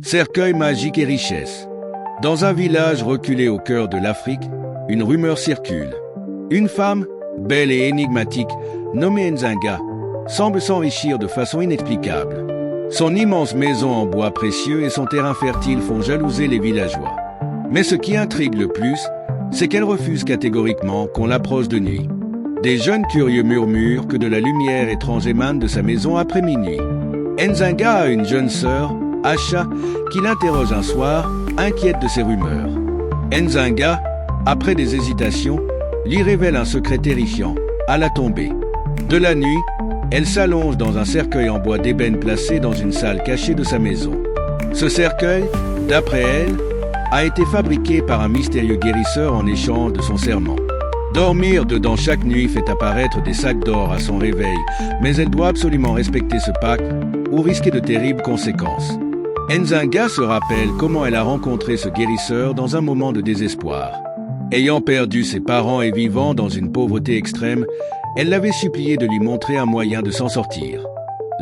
Cercueil magique et richesse. Dans un village reculé au cœur de l'Afrique, une rumeur circule. Une femme, belle et énigmatique, nommée Nzinga, semble s'enrichir de façon inexplicable. Son immense maison en bois précieux et son terrain fertile font jalouser les villageois. Mais ce qui intrigue le plus, c'est qu'elle refuse catégoriquement qu'on l'approche de nuit. Des jeunes curieux murmurent que de la lumière étrange émane de sa maison après minuit. Nzinga a une jeune sœur, Acha, qui l'interroge un soir, inquiète de ces rumeurs. Nzinga, après des hésitations, lui révèle un secret terrifiant, à la tombée. De la nuit, elle s'allonge dans un cercueil en bois d'ébène placé dans une salle cachée de sa maison. Ce cercueil, d'après elle, a été fabriqué par un mystérieux guérisseur en échange de son serment. Dormir dedans chaque nuit fait apparaître des sacs d'or à son réveil, mais elle doit absolument respecter ce pacte ou risquer de terribles conséquences. Nzinga se rappelle comment elle a rencontré ce guérisseur dans un moment de désespoir. Ayant perdu ses parents et vivant dans une pauvreté extrême, elle l'avait supplié de lui montrer un moyen de s'en sortir.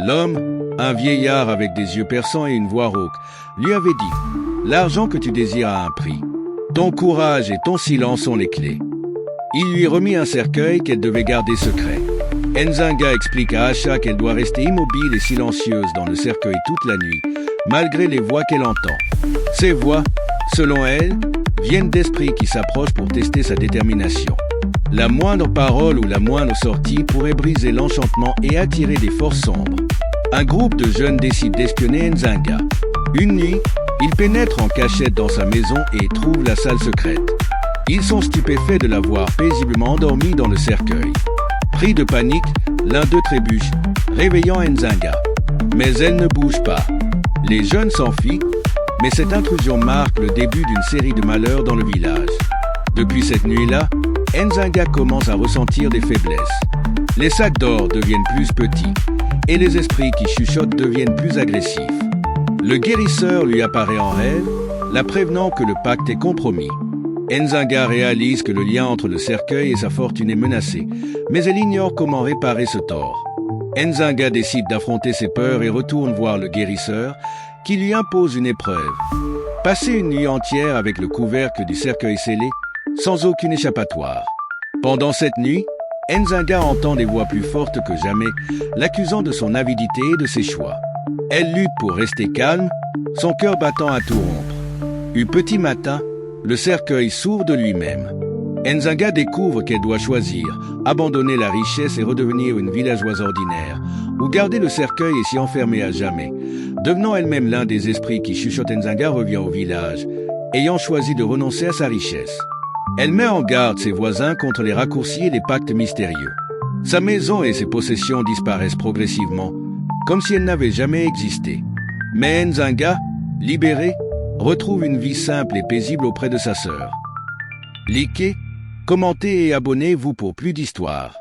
L'homme, un vieillard avec des yeux perçants et une voix rauque, lui avait dit « L'argent que tu désires a un prix. Ton courage et ton silence sont les clés. » Il lui remit un cercueil qu'elle devait garder secret. Nzinga explique à Acha qu'elle doit rester immobile et silencieuse dans le cercueil toute la nuit, malgré les voix qu'elle entend. Ces voix, selon elle, viennent d'esprits qui s'approchent pour tester sa détermination. La moindre parole ou la moindre sortie pourrait briser l'enchantement et attirer des forces sombres. Un groupe de jeunes décide d'espionner Nzinga. Une nuit, ils pénètrent en cachette dans sa maison et trouvent la salle secrète. Ils sont stupéfaits de la voir paisiblement endormie dans le cercueil. Pris de panique, l'un d'eux trébuche, réveillant Nzinga. Mais elle ne bouge pas. Les jeunes s'enfuient, mais cette intrusion marque le début d'une série de malheurs dans le village. Depuis cette nuit-là, Nzinga commence à ressentir des faiblesses. Les sacs d'or deviennent plus petits, et les esprits qui chuchotent deviennent plus agressifs. Le guérisseur lui apparaît en rêve, la prévenant que le pacte est compromis. Nzinga réalise que le lien entre le cercueil et sa fortune est menacé, mais elle ignore comment réparer ce tort. Nzinga décide d'affronter ses peurs et retourne voir le guérisseur, qui lui impose une épreuve. Passer une nuit entière avec le couvercle du cercueil scellé, sans aucune échappatoire. Pendant cette nuit, Nzinga entend des voix plus fortes que jamais, l'accusant de son avidité et de ses choix. Elle lutte pour rester calme, son cœur battant à tout rompre. Du petit matin, le cercueil s'ouvre de lui-même. Nzinga découvre qu'elle doit choisir, abandonner la richesse et redevenir une villageoise ordinaire, ou garder le cercueil et s'y enfermer à jamais. Devenant elle-même l'un des esprits qui chuchotent, Nzinga revient au village, ayant choisi de renoncer à sa richesse. Elle met en garde ses voisins contre les raccourcis et les pactes mystérieux. Sa maison et ses possessions disparaissent progressivement, comme si elles n'avaient jamais existé. Mais Nzinga, libérée, retrouve une vie simple et paisible auprès de sa sœur. Likez, commentez et abonnez-vous pour plus d'histoires.